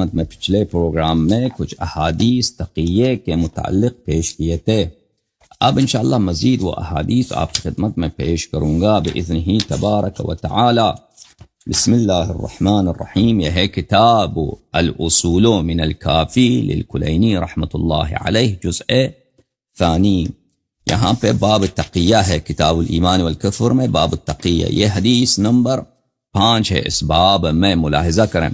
خدمت میں پچھلے پروگرام میں کچھ احادیث تقیے کے متعلق پیش کیے تھے. اب انشاءاللہ مزید وہ احادیث آپ کی خدمت میں پیش کروں گا بإذنہ تبارک و تعالی. بسم اللہ الرحمن الرحیم. یہ ہے کتاب الاصول من الکافی للکلینی رحمۃ اللہ علیہ، جزء ثانی. یہاں پہ باب تقیہ ہے، کتاب الایمان والکفر میں باب التقیہ. یہ حدیث نمبر 5 ہے. اس باب میں ملاحظہ کریں،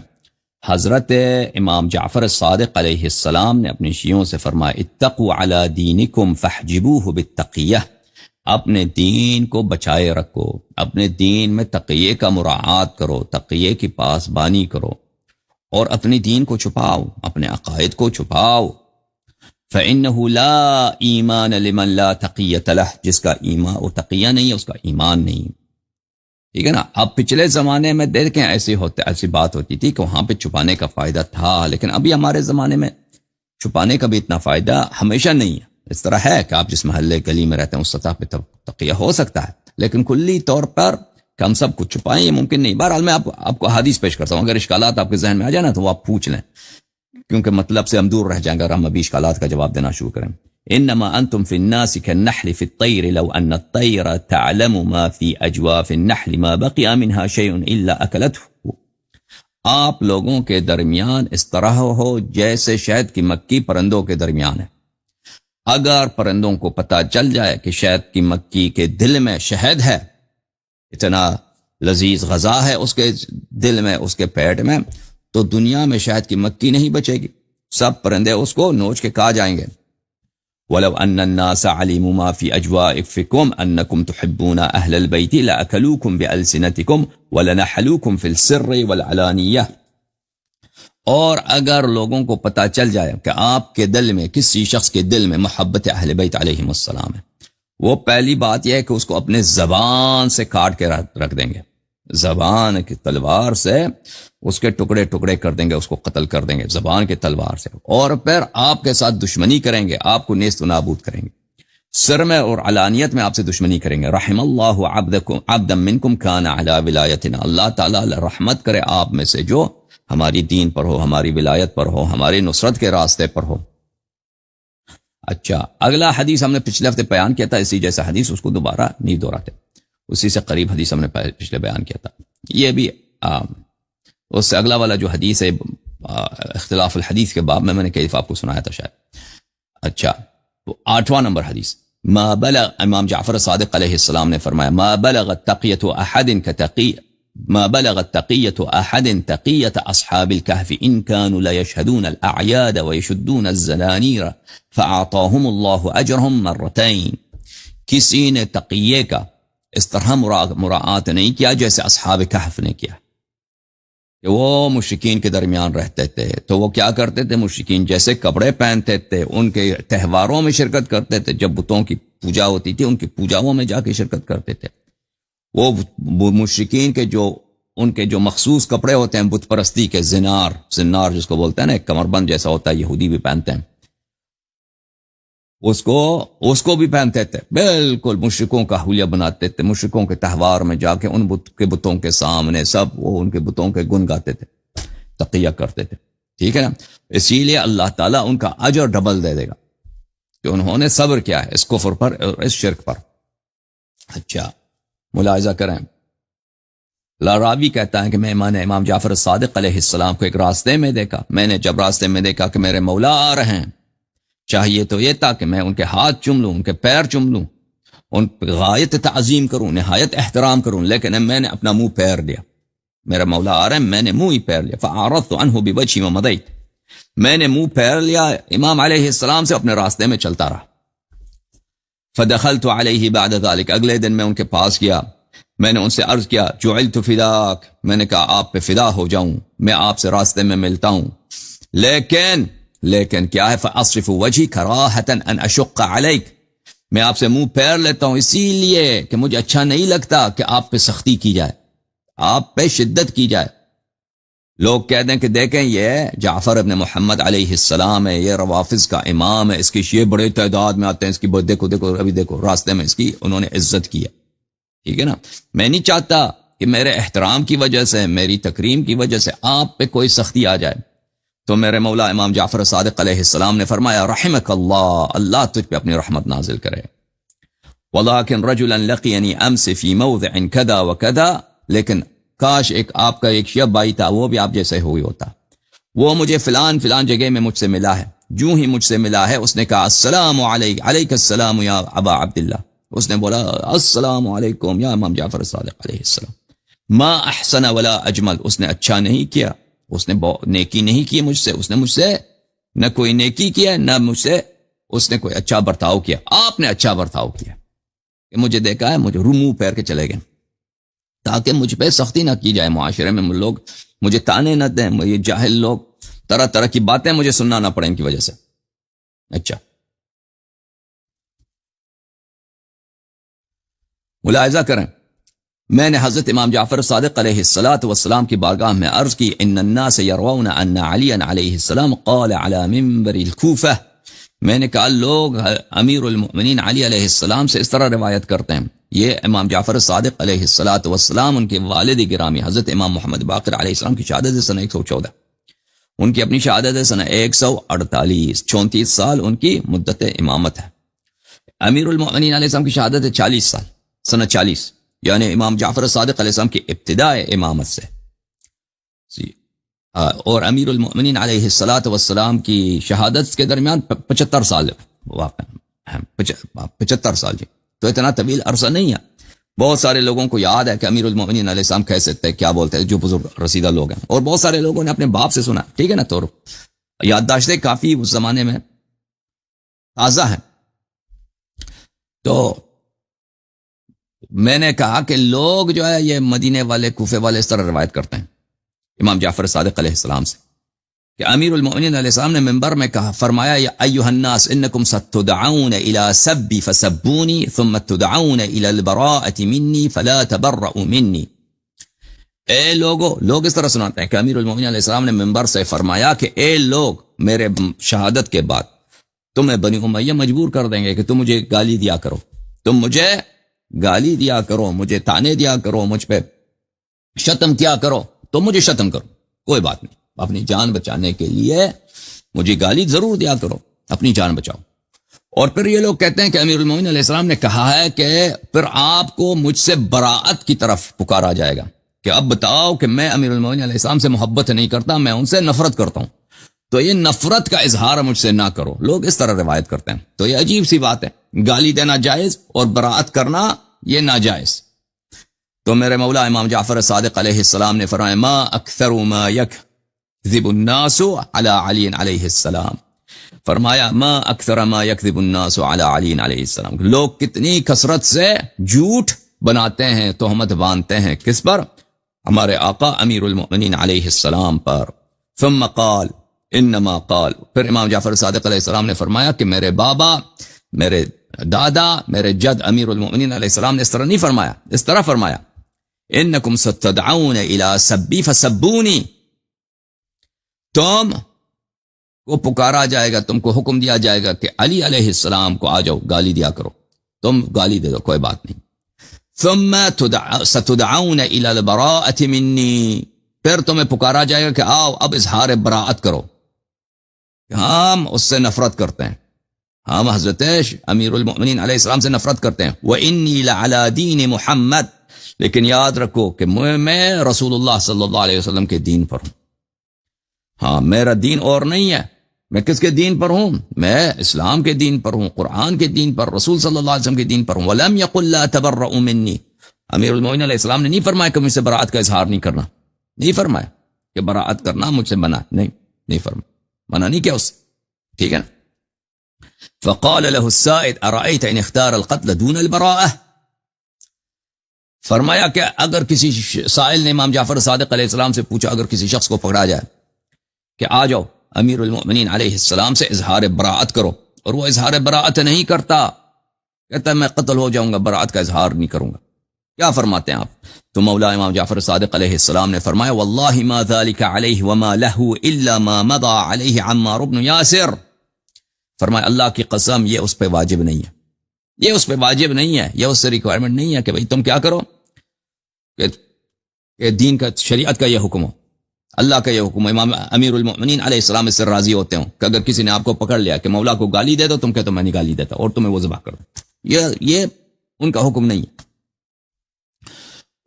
حضرت امام جعفر الصادق علیہ السلام نے اپنے شیعوں سے فرمایا اتقوا علی دینکم فاحجبوہ بالتقیہ، اپنے دین کو بچائے رکھو، اپنے دین میں تقیے کا مراعات کرو، تقیے کی پاسبانی کرو، اور اپنے دین کو چھپاؤ، اپنے عقائد کو چھپاؤ. فإنہ لا ایمان لمن لا تقیۃ لہ، جس کا ایمان وہ تقیہ نہیں ہے اس کا ایمان نہیں. ٹھیک ہے نا. اب پچھلے زمانے میں دیکھیں ایسی بات ہوتی تھی کہ وہاں پہ چھپانے کا فائدہ تھا، لیکن ابھی ہمارے زمانے میں چھپانے کا بھی اتنا فائدہ ہمیشہ نہیں ہے. اس طرح ہے کہ آپ جس محلے گلی میں رہتے ہیں اس سطح پہ تقیہ ہو سکتا ہے، لیکن کلی طور پر کہ ہم سب کچھ چھپائیں یہ ممکن نہیں. بہرحال میں آپ کو حدیث پیش کرتا ہوں، اگر اشکالات آپ کے ذہن میں آ جائے نا تو وہ آپ پوچھ لیں، کیونکہ مطلب سے ہم دور رہ جائیں گے اگر ہم ابھی اشکالات کا جواب دینا شروع کریں. انما انتم في الناس كالنحل في الطير لو ان الطير تعلم ما في اجواف النحل ما بقي منها شيء الا اكلته. آپ لوگوں کے درمیان اس طرح ہو جیسے شہد کی مکھی پرندوں کے درمیان ہے. اگر پرندوں کو پتہ چل جائے کہ شہد کی مکھی کے دل میں شہد ہے، اتنا لذیذ غذا ہے اس کے دل میں، اس کے پیٹ میں، تو دنیا میں شہد کی مکھی نہیں بچے گی، سب پرندے اس کو نوچ کے کھا جائیں گے. وَلَوْ أَنَّ النَّاسَ عَلِمُوا مَا فِي أَجْوَافِكُمْ أَنَّكُمْ تُحِبُّونَ أَهْلَ الْبَيْتِ لَأَكَلُوكُمْ بِأَلْسِنَتِكُمْ وَلَنَحَلُوكُمْ فِي السِّرِّ وَالْعَلَانِيَّةِ. اور اگر لوگوں کو پتہ چل جائے کہ آپ کے دل میں، کسی شخص کے دل میں محبت اہل بیت علیہم السلام ہے، وہ پہلی بات یہ ہے کہ اس کو اپنے زبان سے کاٹ کے رکھ دیں گے، زبان کی تلوار سے اس کے ٹکڑے ٹکڑے کر دیں گے، اس کو قتل کر دیں گے زبان کے تلوار سے، اور پھر آپ کے ساتھ دشمنی کریں گے، آپ کو نیست و نابود کریں گے، سر میں اور علانیت میں آپ سے دشمنی کریں گے. رحم اللہ عبدا منکم کان علی ولایتنا، اللہ تعالیٰ رحمت کرے آپ میں سے جو ہماری دین پر ہو، ہماری ولایت پر ہو، ہماری نصرت کے راستے پر ہو. اچھا، اگلا حدیث ہم نے پچھلے ہفتے بیان کیا تھا، اسی جیسا حدیث، اس کو دوبارہ نہیں دہراتے، اسی سے قریب حدیث ہم نے پچھلے بیان کیا تھا. یہ بھی اس سے اگلا والا جو حدیث ہے اختلاف الحدیث کے باب میں نے کئی دفعہ آپ کو سنایا تھا شاید. اچھا، تو 8واں نمبر حدیث. ما بلغ، امام جعفر صادق علیہ السلام نے فرمایا ما بلغت تقیت احد کتقی ما بلغت تقیت احد تقیت اصحاب الكهف ان كانوا لا يشهدون الاعياد ويشدون الزنانير فاعطاهم الله اجرهم مرتين. کسی نے تقیے کا اس طرح مراعات نہیں کیا جیسے اصحاب کہف نے کیا کہ وہ مشرکین کے درمیان رہتے تھے تو وہ کیا کرتے تھے، مشرکین جیسے کپڑے پہنتے تھے، ان کے تہواروں میں شرکت کرتے تھے، جب بتوں کی پوجا ہوتی تھی ان کی پوجاؤں میں جا کے شرکت کرتے تھے. وہ مشرکین کے جو ان کے جو مخصوص کپڑے ہوتے ہیں بت پرستی کے، زنار جس کو بولتے ہیں نا، ایک کمر بند جیسا ہوتا ہے، یہودی بھی پہنتے ہیں، اس کو بھی پہنتے تھے. بالکل مشرکوں کا حلیہ بناتے تھے، مشرکوں کے تہوار میں جا کے ان بتوں کے سامنے سب وہ ان کے بتوں کے گن گاتے تھے، تقیہ کرتے تھے. ٹھیک ہے نا. اسی لیے اللہ تعالیٰ ان کا اجر ڈبل دے دے گا کہ انہوں نے صبر کیا ہے اس کفر پر اور اس شرک پر. اچھا، ملاحظہ کریں، راوی کہتا ہے کہ میں امام جعفر صادق علیہ السلام کو ایک راستے میں دیکھا. میں نے جب راستے میں دیکھا کہ میرے مولا آ رہے ہیں، چاہیے تو یہ تھا کہ میں ان کے ہاتھ چوم لوں، ان کے پیر چوم لوں، ان پہ غایت تعظیم کروں، نہایت احترام کروں، لیکن میں نے اپنا منہ پھیر لیا. میرا مولا آ رہے ہیں، میں نے منہ ہی پھیر لیا. فعرضت عنہ بوجهي ومضيت، میں نے منہ پھیر لیا امام علیہ السلام سے، اپنے راستے میں چلتا رہا. فدخلت علیہ بعد ذلك، اگلے دن میں ان کے پاس گیا، میں نے ان سے عرض کیا جعلت فداک، میں نے کہا آپ پہ فدا ہو جاؤں، میں آپ سے راستے میں ملتا ہوں، لیکن کیا ہے، فاصرف وجهي كراهة ان اشق عليك، میں آپ سے منہ پھیر لیتا ہوں اسی لیے کہ مجھے اچھا نہیں لگتا کہ آپ پہ سختی کی جائے، آپ پہ شدت کی جائے. لوگ کہتے ہیں کہ دیکھیں یہ جعفر ابن محمد علیہ السلام ہے، یہ روافظ کا امام ہے، اس کی شیعہ بڑے تعداد میں آتے ہیں، اس کی دیکھو ابھی دیکھو راستے میں اس کی انہوں نے عزت کیا. ٹھیک ہے نا. میں نہیں چاہتا کہ میرے احترام کی وجہ سے، میری تکریم کی وجہ سے آپ پہ کوئی سختی آ جائے. تو میرے مولا امام جعفر صادق علیہ السلام نے فرمایا رحمک اللہ، اللہ تجھ پہ اپنی رحمت نازل کرے. وَلَكِنْ رَجُلًا لَقِيَنِي أَمْسِ فِي مَوْضِعٍ كَذَا وَكَذَا، لیکن کاش ایک آپ کا ایک شب بھائی تھا، وہ بھی آپ جیسے ہوئی ہوتا، وہ مجھے فلان فلان جگہ میں مجھ سے ملا ہے. جو ہی مجھ سے ملا ہے اس نے کہا السلام علیک، علیک السلام یا ابا عبداللہ. اس نے بولا السلام علیکم یا امام جعفر صادق علیہ السلام. ما احسن ولا اجمل، اس نے اچھا نہیں کیا، اس نے نیکی نہیں کی مجھ سے، اس نے مجھ سے نہ کوئی نیکی کیا، نہ مجھ سے اس نے کوئی اچھا برتاؤ کیا. آپ نے اچھا برتاؤ کیا کہ مجھے دیکھا ہے، مجھے منہ پھیر کے چلے گئے تاکہ مجھ پہ سختی نہ کی جائے، معاشرے میں لوگ مجھے تانے نہ دیں، یہ جاہل لوگ طرح طرح کی باتیں مجھے سننا نہ پڑیں ان کی وجہ سے. اچھا ملاحظہ کریں، میں نے حضرت امام جعفر صادق علیہ السلام کی بارگاہ میں عرض کی ان الناس يرون ان علی علیہ السلام قال على منبر الکوفہ. میں نے کہا لوگ امیر المؤمنین علی علیہ السلام سے اس طرح روایت کرتے ہیں. یہ امام جعفر صادق علیہ السلام ان کے والد گرامی حضرت امام محمد باقر علیہ السلام کی شہادت سنہ 114، ان کی اپنی شہادت سنہ 148، 34 سال ان کی مدت امامت ہے. امیر المؤمنین علیہ السلام کی شہادت 40 سال، سنہ 40، یعنی امام جعفر صادق علیہ السلام کی ابتداء امامت سے. اور امیر المؤمنین علیہ السلام کی شہادت کے درمیان 75 سال واقع، 75 سال. جی تو اتنا طویل عرصہ نہیں ہے. بہت سارے لوگوں کو یاد ہے کہ امیر المؤمنین علیہ السلام کیسے تھے، کیا بولتے ہیں، جو بزرگ رسیدہ لوگ ہیں، اور بہت سارے لوگوں نے اپنے باپ سے سنا، ٹھیک ہے نا. تو یادداشتیں کافی اس زمانے میں تازہ ہیں. تو میں نے کہا کہ لوگ جو ہے یہ مدینے والے، کوفے والے اس طرح روایت کرتے ہیں امام جعفر صادق علیہ السلام سے کہ امیر المؤمنین علیہ السلام نے منبر میں کہا، فرمایا یا ایھا الناس انکم ستدعون الى سبی فسبونی ثم تدعون الى البراءة منی فلا تبرؤوا منی. اے لوگو، لوگ اس طرح سناتے ہیں کہ امیر المؤمنین علیہ السلام نے منبر سے فرمایا کہ اے لوگ، میرے شہادت کے بعد تمہیں بنی امیہ مجبور کر دیں گے کہ تم مجھے گالی دیا کرو، تم مجھے گالی دیا کرو، مجھے تانے دیا کرو، مجھ پہ شتم کیا کرو، تم مجھے شتم کرو، کوئی بات نہیں، اپنی جان بچانے کے لیے مجھے گالی ضرور دیا کرو، اپنی جان بچاؤ. اور پھر یہ لوگ کہتے ہیں کہ امیر المومنین علیہ السلام نے کہا ہے کہ پھر آپ کو مجھ سے براءت کی طرف پکارا جائے گا کہ اب بتاؤ کہ میں امیر المومنین علیہ السلام سے محبت نہیں کرتا، میں ان سے نفرت کرتا ہوں، تو یہ نفرت کا اظہار مجھ سے نہ کرو. لوگ اس طرح روایت کرتے ہیں. تو یہ عجیب سی بات ہے، گالی دینا جائز اور براءت کرنا یہ ناجائز. تو میرے مولا امام جعفر صادق علیہ السلام نے فرمایا ما اکثر ما یکذب الناس علی علی علیہ السلام، فرمایا ما اکثر ما یکذب الناس علی علی علیہ السلام، لوگ کتنی کثرت سے جھوٹ بناتے ہیں، تہمت باندھتے ہیں، کس پر؟ ہمارے آقا امیر المؤمنین علیہ السلام پر. ثم قال انما قال، پھر امام جعفر صادق علیہ السلام نے فرمایا کہ میرے بابا، میرے دادا، میرے جد امیر المؤمنین علیہ السلام نے اس طرح نہیں فرمایا، اس طرح فرمایا انکم ستدعون الى سبی فسبونی، تم کو پکارا جائے گا، تم کو حکم دیا جائے گا کہ علی علیہ السلام کو آ جاؤ گالی دیا کرو، تم گالی دے دو، کوئی بات نہیں. ثم ستدعون الى البراءة منی، پھر تمہیں پکارا جائے گا کہ آؤ اب اظہار براءت کرو، ہم اس سے نفرت کرتے ہیں، ہم حضرت امیر المؤمنین علیہ السلام سے نفرت کرتے ہیں. وَإِنِّي لَعَلَى دِينِ محمد، لیکن یاد رکھو کہ میں رسول اللہ صلی اللہ علیہ وسلم کے دین پر ہوں. ہاں، میرا دین اور نہیں ہے. میں کس کے دین پر ہوں؟ میں اسلام کے دین پر ہوں، قرآن کے دین پر، رسول صلی اللہ علیہ وسلم کے دین پر ہوں. وَلَمْ يَقُلْ لَا تَبَرَّؤُوا مِنِّي، امیر المؤمنین علیہ السلام نے نہیں فرمایا کہ مجھ سے براءت کا اظہار نہیں کرنا، نہیں فرمایا کہ براءت کرنا مجھ سے منع، نہیں فرمایا، منع نہیں کیا اس سے، ٹھیک ہے نا. فقال له السائد ارأيت ان اختار القتل دون البراءة، فرمایا کہ اگر کسی سائل نے امام جعفر صادق علیہ السلام سے پوچھا، اگر کسی شخص کو پکڑا جائے کہ آ جاؤ امیر المؤمنین علیہ السلام سے اظہار براءت کرو، اور وہ اظہار براءت نہیں کرتا، کہتا ہے میں قتل ہو جاؤں گا، براءت کا اظہار نہیں کروں گا، کیا فرماتے ہیں آپ؟ تو مولا امام جعفر صادق علیہ السلام نے فرمایا واللہ ما ذلك علیہ وما له الا ما مضى علیہ عمار بن یاسر، فرمایا اللہ کی قسم یہ اس پہ واجب نہیں ہے، یہ اس پہ واجب نہیں ہے، یہ اس سے ریکوائرمنٹ نہیں ہے کہ بھئی تم کیا کرو کہ دین کا، شریعت کا یہ حکم ہو. اللہ کا یہ حکم، امام امیر المؤمنین علیہ السلام اس سے راضی ہوتے ہوں کہ اگر کسی نے آپ کو پکڑ لیا کہ مولا کو گالی دے دو، تم کہتے ہو میں نہیں گالی دیتا، اور تمہیں وہ ذبح کر دو، یہ ان کا حکم نہیں ہے۔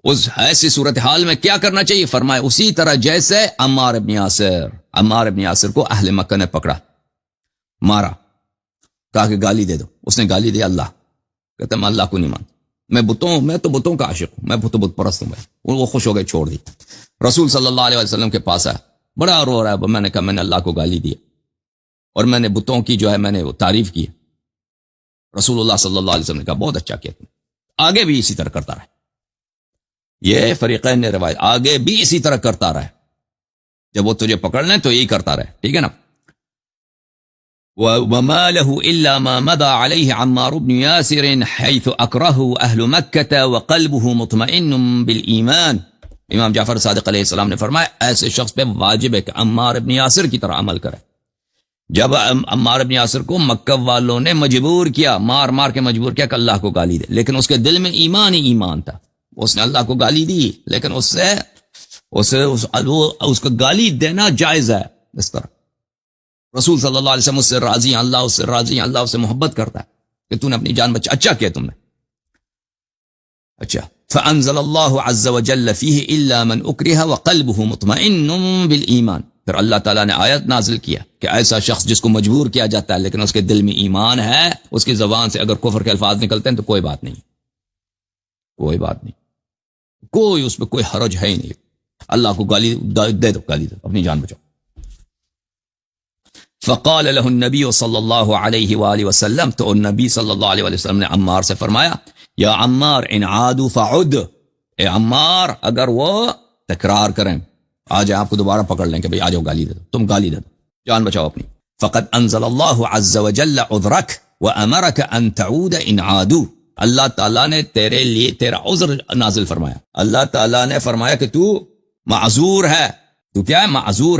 اس ایسی صورتحال میں کیا کرنا چاہیے؟ فرمایا اسی طرح جیسے عمار ابن یاسر کو اہل مکہ نے پکڑا، مارا، کہا کہ گالی دے دو، اس نے گالی دی اللہ، کہتا میں اللہ کو نہیں مانتا، میں تو بتوں کا عاشق ہوں، میں تو بت پرست ہوں۔ وہ خوش ہو گئے، چھوڑ دی۔ رسول صلی اللہ علیہ وسلم کے پاس آیا، بڑا رو رہا ہے، میں نے کہا میں نے اللہ کو گالی دی اور میں نے بتوں کی جو ہے میں نے وہ تعریف کی۔ رسول اللہ صلی اللہ علیہ وسلم نے کہا بہت اچھا کیا تم، آگے بھی اسی طرح کرتا رہے۔ یہ فریقین نے روایت، آگے بھی اسی طرح کرتا رہے، جب وہ تجھے پکڑ لیں تو یہی کرتا رہے، ٹھیک ہے نا۔ وَمَا لَهُ إِلَّا مَا مَضَى عَلَيْهِ عَمَّارُ بْنُ يَاسِرٍ حَيْثُ أَكْرَهُ أَهْلُ مَكَّةَ وَقَلْبُهُ مُطْمَئِنٌ بِالْإِيمَانِ۔ امام جعفر صادق علیہ السلام نے فرمایا ایسے شخص پہ واجب ہے کہ عمار ابن یاسر کی طرح عمل کرے۔ جب عمار ابن یاسر کو مکہ والوں نے مجبور کیا، مار مار کے مجبور کیا کہ اللہ کو گالی دے، لیکن اس کے دل میں ایمان ہی ایمان تھا، اس نے اللہ کو گالی دی، لیکن اس کو گالی دینا جائز ہے۔ اس طرح رسول صلی اللہ علیہ وسلم اس سے راضی ہیں، اللہ اس سے راضی ہیں، اللہ اس سے محبت کرتا ہے کہ تو نے اپنی جان بچا، اچھا کیا تم نے، اچھا۔ فَأَنزَلَ اللَّهُ عَزَّ وَجَلَّ فِيهِ إِلَّا مَنْ أُكْرِهَ وَقَلْبُهُ مُطْمَئِنٌ بِالْإِيمَانِ۔ پھر اللہ تعالیٰ نے آیت نازل کیا کہ ایسا شخص جس کو مجبور کیا جاتا ہے لیکن اس کے دل میں ایمان ہے، اس کی زبان سے اگر کفر کے الفاظ نکلتے ہیں تو کوئی بات نہیں، کوئی بات نہیں، کوئی اس پہ کوئی حرج ہے ہی نہیں، اللہ کو گالی دے دو، گالی دو، اپنی جان بچاؤ۔ فقال له النبی صلی اللہ علیہ وآلہ وسلم، تو نبی صلی اللہ علیہ وسلم نے عمار سے فرمایا یا عمار ان عادوا فعد، اے عمار اگر وہ تکرار کریں، آ جائے آپ کو دوبارہ پکڑ لیں کہ بھئی آ جاؤ گالی دے دو، تم گالی دے دو، جان بچاؤ اپنی۔ فقد انزل اللہ عز وجل عذرک وامرک ان تعود ان عادوا، اللہ تعالیٰ نے تیرے لیے تیرا عذر نازل فرمایا، اللہ تعالیٰ نے فرمایا کہ تو معذور ہے، تو کیا ہے؟ معذور ہے۔